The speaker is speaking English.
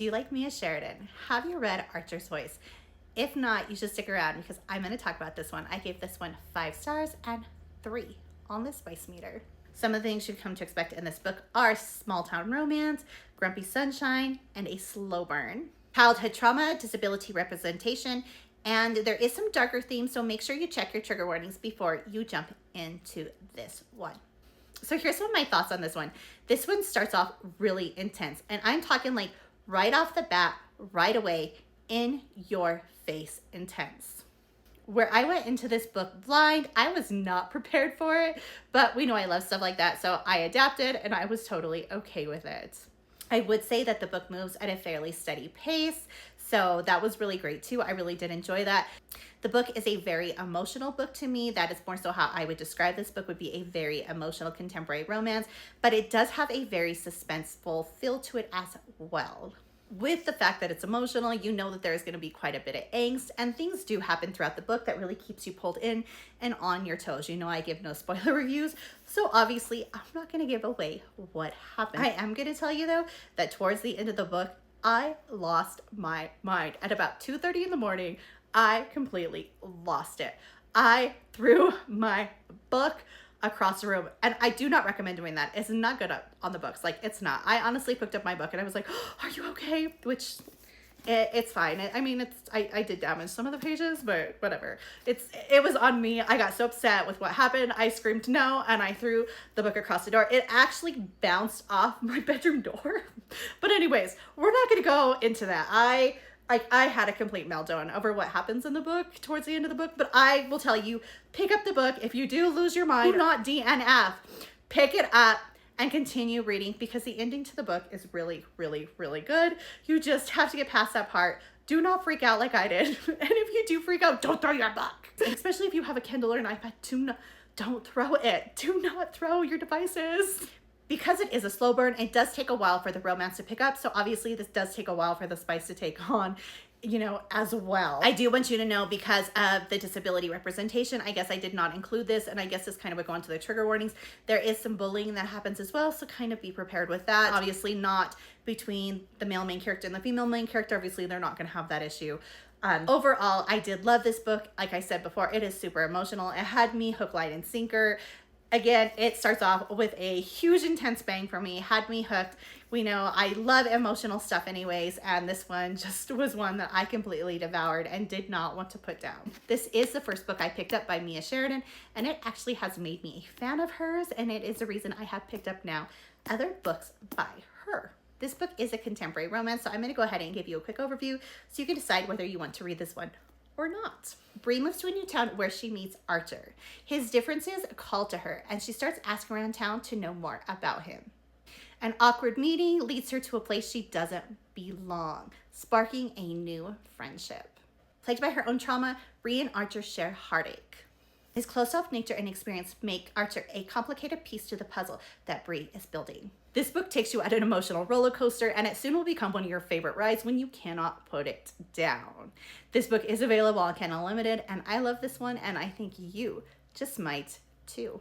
Do you like Mia Sheridan? Have you read Archer's Voice? If not, you should stick around because I'm going to talk about this one. I gave this one 5 stars and 3 on the spice meter. Some of the things you've come to expect in this book are small town romance, grumpy sunshine, and a slow burn. Childhood trauma, disability representation, and there is some darker themes, so make sure you check your trigger warnings before you jump into this one. So here's some of my thoughts on this one. This one starts off really intense, and I'm talking like right off the bat, right away, in your face intense. Where I went into this book blind, I was not prepared for it, but we know I love stuff like that, so I adapted and I was totally okay with it. I would say that the book moves at a fairly steady pace, so that was really great too. I really did enjoy that. The book is a very emotional book to me. That is more so how I would describe this book, would be a very emotional contemporary romance, but it does have a very suspenseful feel to it as well. With the fact that it's emotional, you know that there's going to be quite a bit of angst, and things do happen throughout the book that really keeps you pulled in and on your toes. You know I give no spoiler reviews, so obviously I'm not going to give away what happened. I am going to tell you though that towards the end of the book, I lost my mind. At about 2:30 in the morning, I completely lost it. I threw my book across the room, and I do not recommend doing that. It's not good on the books. Like, it's not. I honestly picked up my book and I was like, oh, are you okay? Which it's fine. I mean, I did damage some of the pages, but whatever. It was on me. I got so upset with what happened. I screamed no, and I threw the book across the door. It actually bounced off my bedroom door. But anyways, we're not going to go into that. I had a complete meltdown over what happens in the book towards the end of the book, but I will tell you, pick up the book. If you do lose your mind, do not DNF. Pick it up and continue reading, because the ending to the book is really, really, really good. You just have to get past that part. Do not freak out like I did. And if you do freak out, don't throw your book. Especially if you have a Kindle or an iPad, don't throw it. Do not throw your devices. Because it is a slow burn, it does take a while for the romance to pick up. So obviously this does take a while for the spice to take on, you know, as well. I do want you to know, because of the disability representation, I guess I did not include this, and I guess this kind of would go into the trigger warnings. There is some bullying that happens as well, so kind of be prepared with that. Obviously not between the male main character and the female main character. Obviously they're not going to have that issue. Overall, I did love this book. Like I said before, it is super emotional. It had me hook, line, and sinker. Again, it starts off with a huge intense bang for me, had me hooked. We know I love emotional stuff anyways, and this one just was one that I completely devoured and did not want to put down. This is the first book I picked up by Mia Sheridan, and it actually has made me a fan of hers, and it is the reason I have picked up now other books by her. This book is a contemporary romance, so I'm going to go ahead and give you a quick overview so you can decide whether you want to read this one or not. Bree moves to a new town where she meets Archer. His differences call to her, and she starts asking around town to know more about him. An awkward meeting leads her to a place she doesn't belong, sparking a new friendship. Plagued by her own trauma, Bree and Archer share heartache. His closed-off nature and experience make Archer a complicated piece to the puzzle that Bree is building. This book takes you at an emotional roller coaster, and it soon will become one of your favorite rides when you cannot put it down. This book is available on Kindle Unlimited, and I love this one, and I think you just might too.